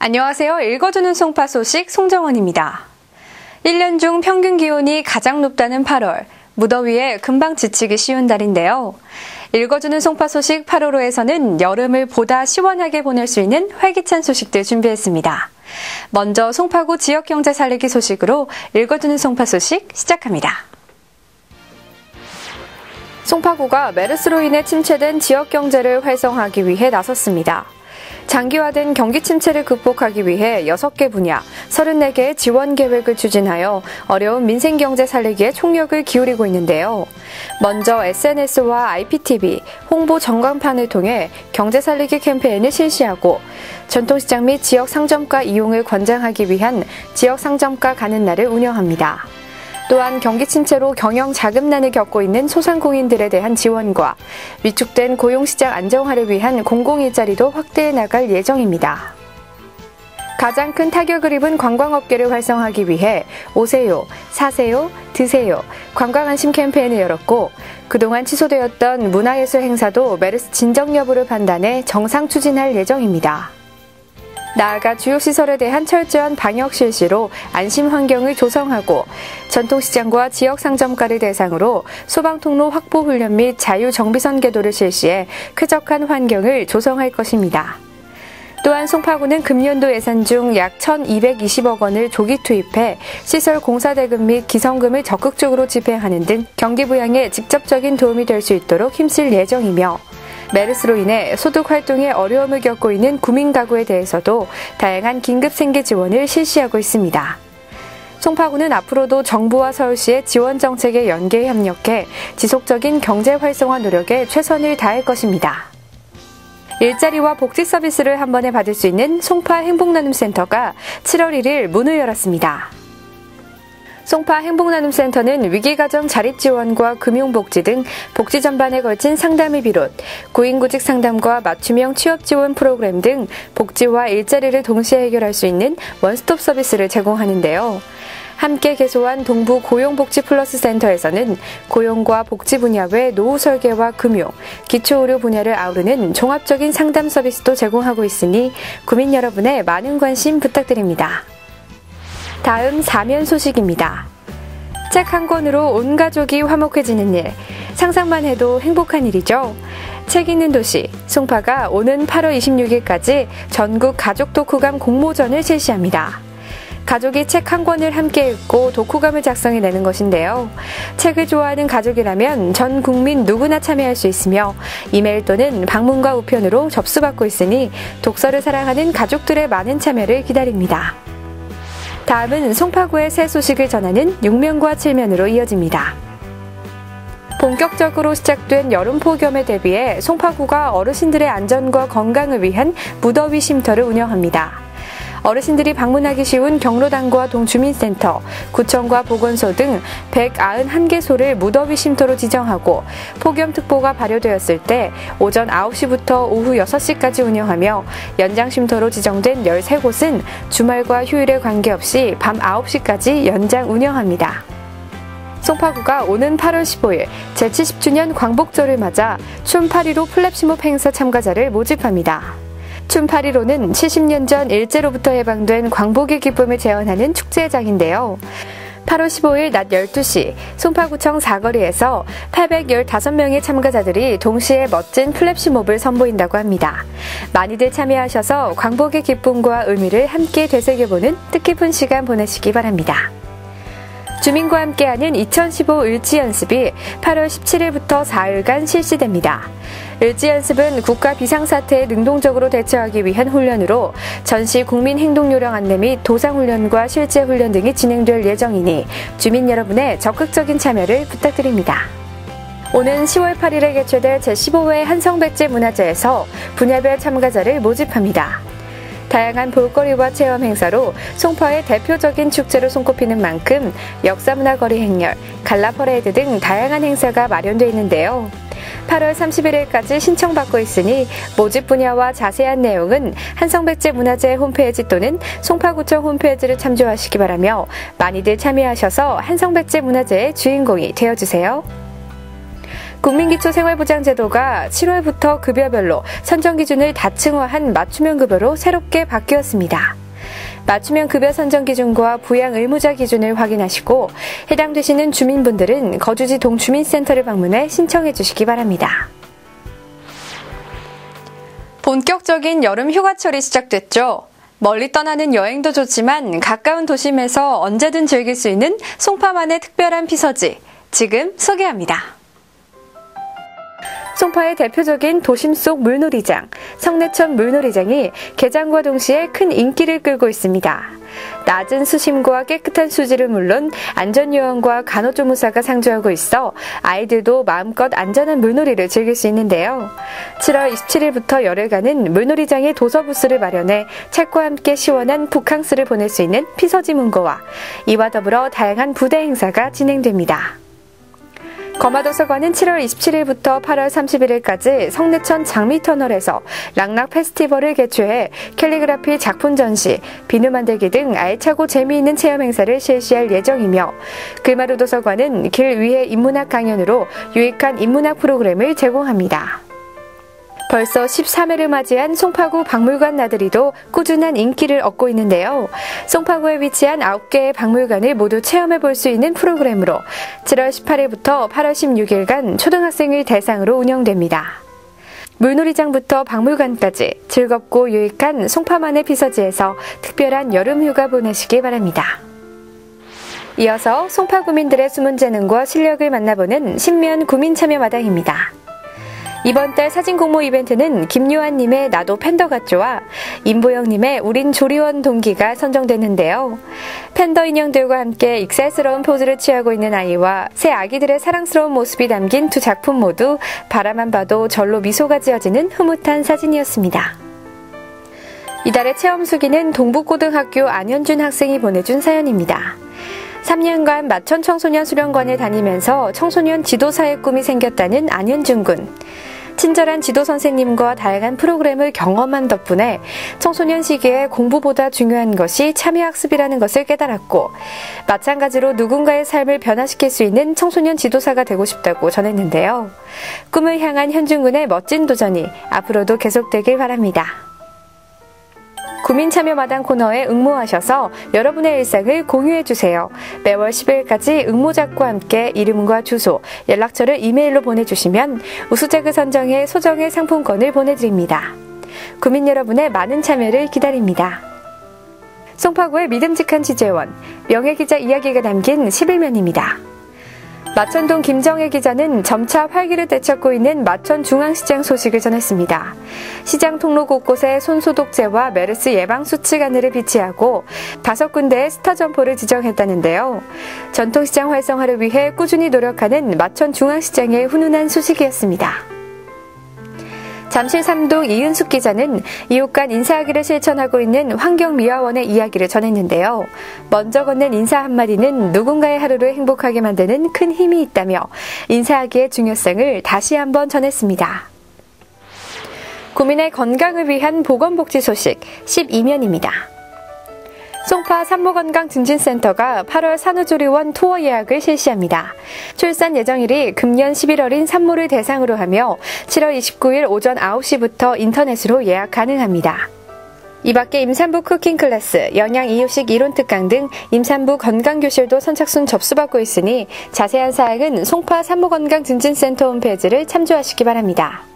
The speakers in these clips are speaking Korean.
안녕하세요. 읽어주는 송파 소식 송정원입니다. 1년 중 평균 기온이 가장 높다는 8월, 무더위에 금방 지치기 쉬운 달인데요. 읽어주는 송파 소식 8월호에서는 여름을 보다 시원하게 보낼 수 있는 활기찬 소식들 준비했습니다. 먼저 송파구 지역경제 살리기 소식으로 읽어주는 송파 소식 시작합니다. 송파구가 메르스로 인해 침체된 지역경제를 활성화하기 위해 나섰습니다. 장기화된 경기 침체를 극복하기 위해 6개 분야, 34개의 지원 계획을 추진하여 어려운 민생경제 살리기에 총력을 기울이고 있는데요. 먼저 SNS와 IPTV, 홍보 전광판을 통해 경제 살리기 캠페인을 실시하고 전통시장 및 지역 상점가 이용을 권장하기 위한 지역 상점가 가는 날을 운영합니다. 또한 경기 침체로 경영 자금난을 겪고 있는 소상공인들에 대한 지원과 위축된 고용시장 안정화를 위한 공공일자리도 확대해 나갈 예정입니다. 가장 큰 타격을 입은 관광업계를 활성화하기 위해 오세요, 사세요, 드세요 관광안심 캠페인을 열었고 그동안 취소되었던 문화예술 행사도 메르스 진정 여부를 판단해 정상 추진할 예정입니다. 나아가 주요시설에 대한 철저한 방역 실시로 안심 환경을 조성하고 전통시장과 지역상점가를 대상으로 소방통로 확보 훈련 및 자유정비선 계도를 실시해 쾌적한 환경을 조성할 것입니다. 또한 송파구는 금년도 예산 중 약 1,220억 원을 조기 투입해 시설 공사 대금 및 기성금을 적극적으로 집행하는 등 경기 부양에 직접적인 도움이 될 수 있도록 힘쓸 예정이며 메르스로 인해 소득 활동에 어려움을 겪고 있는 구민 가구에 대해서도 다양한 긴급 생계 지원을 실시하고 있습니다. 송파구는 앞으로도 정부와 서울시의 지원 정책에 연계해 협력해 지속적인 경제 활성화 노력에 최선을 다할 것입니다. 일자리와 복지 서비스를 한 번에 받을 수 있는 송파 행복나눔센터가 7월 1일 문을 열었습니다. 송파 행복나눔센터는 위기가정 자립지원과 금융복지 등 복지 전반에 걸친 상담을 비롯 고인구직 상담과 맞춤형 취업지원 프로그램 등 복지와 일자리를 동시에 해결할 수 있는 원스톱 서비스를 제공하는데요. 함께 개소한 동부 고용복지 플러스 센터에서는 고용과 복지 분야 외 노후 설계와 금융, 기초의료 분야를 아우르는 종합적인 상담 서비스도 제공하고 있으니 구민 여러분의 많은 관심 부탁드립니다. 다음 사면 소식입니다. 책 한 권으로 온 가족이 화목해지는 일, 상상만 해도 행복한 일이죠. 책 읽는 도시, 송파가 오는 8월 26일까지 전국 가족 독후감 공모전을 실시합니다. 가족이 책 한 권을 함께 읽고 독후감을 작성해내는 것인데요. 책을 좋아하는 가족이라면 전 국민 누구나 참여할 수 있으며 이메일 또는 방문과 우편으로 접수받고 있으니 독서를 사랑하는 가족들의 많은 참여를 기다립니다. 다음은 송파구의 새 소식을 전하는 6면과 7면으로 이어집니다. 본격적으로 시작된 여름 폭염에 대비해 송파구가 어르신들의 안전과 건강을 위한 무더위 쉼터를 운영합니다. 어르신들이 방문하기 쉬운 경로당과 동주민센터, 구청과 보건소 등 191개소를 무더위 쉼터로 지정하고 폭염특보가 발효되었을 때 오전 9시부터 오후 6시까지 운영하며 연장 쉼터로 지정된 13곳은 주말과 휴일에 관계없이 밤 9시까지 연장 운영합니다. 송파구가 오는 8월 15일 제70주년 광복절을 맞아 춤8.15 플랩시몹 행사 참가자를 모집합니다. 춤8.15는 70년 전 일제로부터 해방된 광복의 기쁨을 재현하는 축제장인데요. 8월 15일 낮 12시 송파구청 사거리에서 815명의 참가자들이 동시에 멋진 플랩시몹을 선보인다고 합니다. 많이들 참여하셔서 광복의 기쁨과 의미를 함께 되새겨보는 뜻깊은 시간 보내시기 바랍니다. 주민과 함께하는 2015 을지연습이 8월 17일부터 4일간 실시됩니다. 을지연습은 국가 비상사태에 능동적으로 대처하기 위한 훈련으로 전시 국민행동요령 안내 및 도상훈련과 실제훈련 등이 진행될 예정이니 주민 여러분의 적극적인 참여를 부탁드립니다. 오는 10월 8일에 개최될 제15회 한성백제문화제에서 분야별 참가자를 모집합니다. 다양한 볼거리와 체험 행사로 송파의 대표적인 축제로 손꼽히는 만큼 역사문화거리 행렬, 갈라퍼레이드 등 다양한 행사가 마련되어 있는데요. 8월 31일까지 신청받고 있으니 모집 분야와 자세한 내용은 한성백제문화제 홈페이지 또는 송파구청 홈페이지를 참조하시기 바라며 많이들 참여하셔서 한성백제문화제의 주인공이 되어주세요. 국민기초생활보장제도가 7월부터 급여별로 선정 기준을 다층화한 맞춤형 급여로 새롭게 바뀌었습니다. 맞춤형 급여 선정 기준과 부양 의무자 기준을 확인하시고 해당되시는 주민분들은 거주지 동주민센터를 방문해 신청해 주시기 바랍니다. 본격적인 여름 휴가철이 시작됐죠. 멀리 떠나는 여행도 좋지만 가까운 도심에서 언제든 즐길 수 있는 송파만의 특별한 피서지, 지금 소개합니다. 송파의 대표적인 도심 속 물놀이장, 성내천 물놀이장이 개장과 동시에 큰 인기를 끌고 있습니다. 낮은 수심과 깨끗한 수질은 물론 안전요원과 간호조무사가 상주하고 있어 아이들도 마음껏 안전한 물놀이를 즐길 수 있는데요. 7월 27일부터 열흘간은 물놀이장에 도서부스를 마련해 책과 함께 시원한 북캉스를 보낼 수 있는 피서지 문고와 이와 더불어 다양한 부대 행사가 진행됩니다. 거마도서관은 7월 27일부터 8월 31일까지 성내천 장미터널에서 락락 페스티벌을 개최해 캘리그라피 작품 전시, 비누 만들기 등 알차고 재미있는 체험 행사를 실시할 예정이며 글마루 도서관은 길 위의 인문학 강연으로 유익한 인문학 프로그램을 제공합니다. 벌써 13회를 맞이한 송파구 박물관 나들이도 꾸준한 인기를 얻고 있는데요. 송파구에 위치한 9개의 박물관을 모두 체험해볼 수 있는 프로그램으로 7월 18일부터 8월 16일간 초등학생을 대상으로 운영됩니다. 물놀이장부터 박물관까지 즐겁고 유익한 송파만의 피서지에서 특별한 여름 휴가 보내시기 바랍니다. 이어서 송파구민들의 숨은 재능과 실력을 만나보는 신면 구민참여마당입니다. 이번 달 사진 공모 이벤트는 김요한님의 나도 팬더 같죠와 임보영님의 우린 조리원 동기가 선정됐는데요. 팬더 인형들과 함께 익살스러운 포즈를 취하고 있는 아이와 새 아기들의 사랑스러운 모습이 담긴 두 작품 모두 바라만 봐도 절로 미소가 지어지는 흐뭇한 사진이었습니다. 이달의 체험 수기는 동북고등학교 안현준 학생이 보내준 사연입니다. 3년간 마천 청소년 수련관을 다니면서 청소년 지도사의 꿈이 생겼다는 안현준 군. 친절한 지도 선생님과 다양한 프로그램을 경험한 덕분에 청소년 시기에 공부보다 중요한 것이 참여학습이라는 것을 깨달았고 마찬가지로 누군가의 삶을 변화시킬 수 있는 청소년 지도사가 되고 싶다고 전했는데요. 꿈을 향한 현준 군의 멋진 도전이 앞으로도 계속되길 바랍니다. 구민참여마당 코너에 응모하셔서 여러분의 일상을 공유해주세요. 매월 10일까지 응모작과 함께 이름과 주소, 연락처를 이메일로 보내주시면 우수작을 선정해 소정의 상품권을 보내드립니다. 구민 여러분의 많은 참여를 기다립니다. 송파구의 믿음직한 취재원, 명예기자 이야기가 담긴 11면입니다. 마천동 김정혜 기자는 점차 활기를 되찾고 있는 마천중앙시장 소식을 전했습니다. 시장 통로 곳곳에 손소독제와 메르스 예방수칙 안내를 비치하고 5군데의 스타 점포를 지정했다는데요. 전통시장 활성화를 위해 꾸준히 노력하는 마천중앙시장의 훈훈한 소식이었습니다. 잠실 3동 이은숙 기자는 이웃 간 인사하기를 실천하고 있는 환경미화원의 이야기를 전했는데요. 먼저 건넨 인사 한마디는 누군가의 하루를 행복하게 만드는 큰 힘이 있다며 인사하기의 중요성을 다시 한번 전했습니다. 국민의 건강을 위한 보건복지 소식 12면입니다. 송파 산모건강증진센터가 8월 산후조리원 투어 예약을 실시합니다. 출산 예정일이 금년 11월인 산모를 대상으로 하며 7월 29일 오전 9시부터 인터넷으로 예약 가능합니다. 이 밖에 임산부 쿠킹 클래스, 영양 이유식 이론 특강 등 임산부 건강교실도 선착순 접수받고 있으니 자세한 사항은 송파 산모건강증진센터 홈페이지를 참조하시기 바랍니다.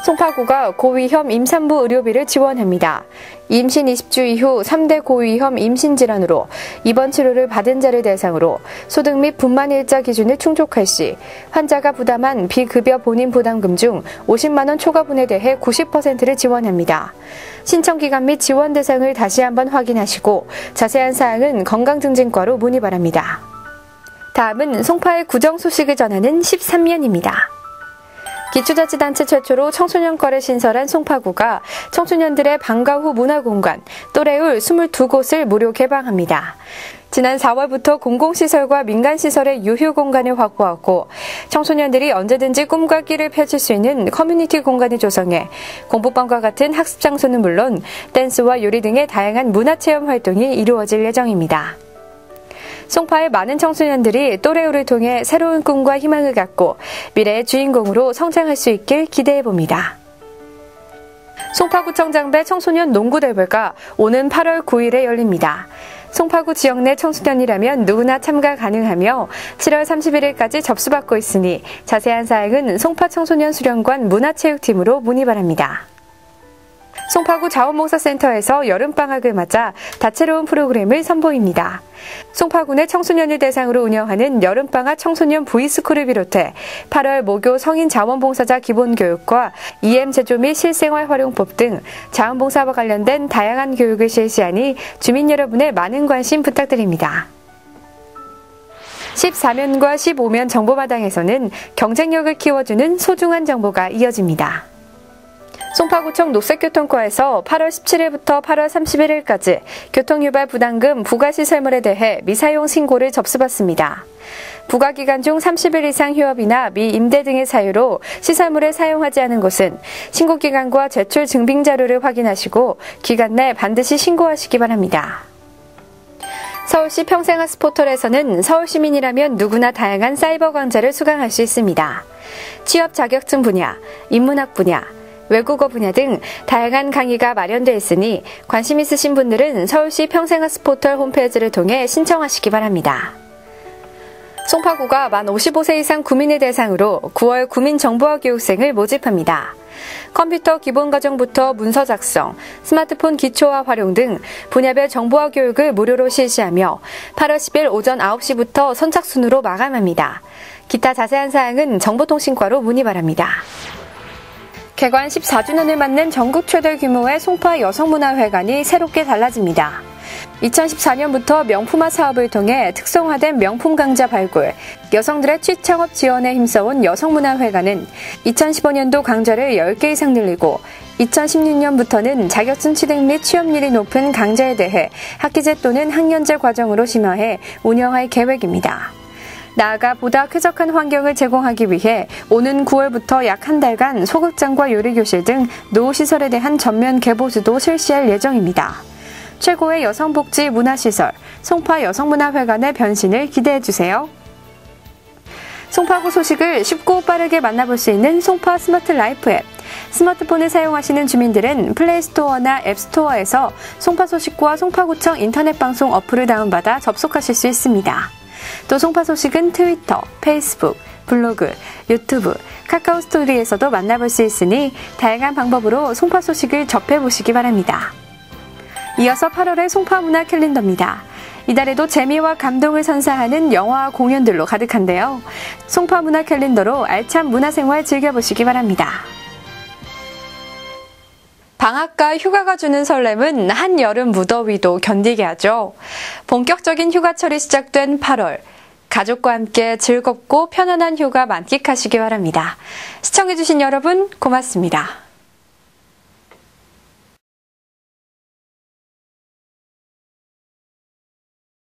송파구가 고위험 임산부 의료비를 지원합니다. 임신 20주 이후 3대 고위험 임신질환으로 입원 치료를 받은 자를 대상으로 소득 및 분만 일자 기준을 충족할 시 환자가 부담한 비급여 본인 부담금 중 50만 원 초과분에 대해 90%를 지원합니다. 신청 기간 및 지원 대상을 다시 한번 확인하시고 자세한 사항은 건강증진과로 문의 바랍니다. 다음은 송파의 구정 소식을 전하는 13면입니다. 기초자치단체 최초로 청소년과를 신설한 송파구가 청소년들의 방과 후 문화공간 또래울 22곳을 무료 개방합니다. 지난 4월부터 공공시설과 민간시설의 유휴공간을 확보하고 청소년들이 언제든지 꿈과 끼를 펼칠 수 있는 커뮤니티 공간을 조성해 공부방과 같은 학습장소는 물론 댄스와 요리 등의 다양한 문화체험 활동이 이루어질 예정입니다. 송파의 많은 청소년들이 또래우를 통해 새로운 꿈과 희망을 갖고 미래의 주인공으로 성장할 수 있길 기대해봅니다. 송파구청장배 청소년 농구대회가 오는 8월 9일에 열립니다. 송파구 지역 내 청소년이라면 누구나 참가 가능하며 7월 31일까지 접수받고 있으니 자세한 사항은 송파청소년수련관 문화체육팀으로 문의 바랍니다. 송파구 자원봉사센터에서 여름방학을 맞아 다채로운 프로그램을 선보입니다. 송파구 내 청소년을 대상으로 운영하는 여름방학 청소년 V스쿨을 비롯해 8월 모교 성인 자원봉사자 기본교육과 EM 제조 및 실생활 활용법 등 자원봉사와 관련된 다양한 교육을 실시하니 주민 여러분의 많은 관심 부탁드립니다. 14면과 15면 정보마당에서는 경쟁력을 키워주는 소중한 정보가 이어집니다. 송파구청 녹색교통과에서 8월 17일부터 8월 31일까지 교통유발 부담금 부가시설물에 대해 미사용 신고를 접수받습니다. 부가기간 중 30일 이상 휴업이나 미임대 등의 사유로 시설물을 사용하지 않은 곳은 신고기간과 제출 증빙자료를 확인하시고 기간 내 반드시 신고하시기 바랍니다. 서울시 평생학습 포털에서는 서울시민이라면 누구나 다양한 사이버 강좌를 수강할 수 있습니다. 취업 자격증 분야, 인문학 분야, 외국어 분야 등 다양한 강의가 마련되어 있으니 관심 있으신 분들은 서울시 평생학습 포털 홈페이지를 통해 신청하시기 바랍니다. 송파구가 만 55세 이상 구민을 대상으로 9월 구민정보화 교육생을 모집합니다. 컴퓨터 기본과정부터 문서 작성, 스마트폰 기초화 활용 등 분야별 정보화 교육을 무료로 실시하며 8월 10일 오전 9시부터 선착순으로 마감합니다. 기타 자세한 사항은 정보통신과로 문의 바랍니다. 개관 14주년을 맞는 전국 최대 규모의 송파 여성문화회관이 새롭게 달라집니다. 2014년부터 명품화 사업을 통해 특성화된 명품 강좌 발굴, 여성들의 취창업 지원에 힘써온 여성문화회관은 2015년도 강좌를 10개 이상 늘리고 2016년부터는 자격증 취득 및 취업률이 높은 강좌에 대해 학기제 또는 학년제 과정으로 심화해 운영할 계획입니다. 나아가 보다 쾌적한 환경을 제공하기 위해 오는 9월부터 약 한 달간 소극장과 요리교실 등 노후시설에 대한 전면 개보수도 실시할 예정입니다. 최고의 여성복지 문화시설, 송파 여성문화회관의 변신을 기대해주세요. 송파구 소식을 쉽고 빠르게 만나볼 수 있는 송파 스마트 라이프 앱. 스마트폰을 사용하시는 주민들은 플레이스토어나 앱스토어에서 송파 소식과 송파구청 인터넷방송 어플을 다운받아 접속하실 수 있습니다. 또 송파 소식은 트위터, 페이스북, 블로그, 유튜브, 카카오 스토리에서도 만나볼 수 있으니 다양한 방법으로 송파 소식을 접해보시기 바랍니다. 이어서 8월의 송파 문화 캘린더입니다. 이달에도 재미와 감동을 선사하는 영화와 공연들로 가득한데요. 송파 문화 캘린더로 알찬 문화생활 즐겨보시기 바랍니다. 방학과 휴가가 주는 설렘은 한여름 무더위도 견디게 하죠. 본격적인 휴가철이 시작된 8월, 가족과 함께 즐겁고 편안한 휴가 만끽하시기 바랍니다. 시청해주신 여러분 고맙습니다.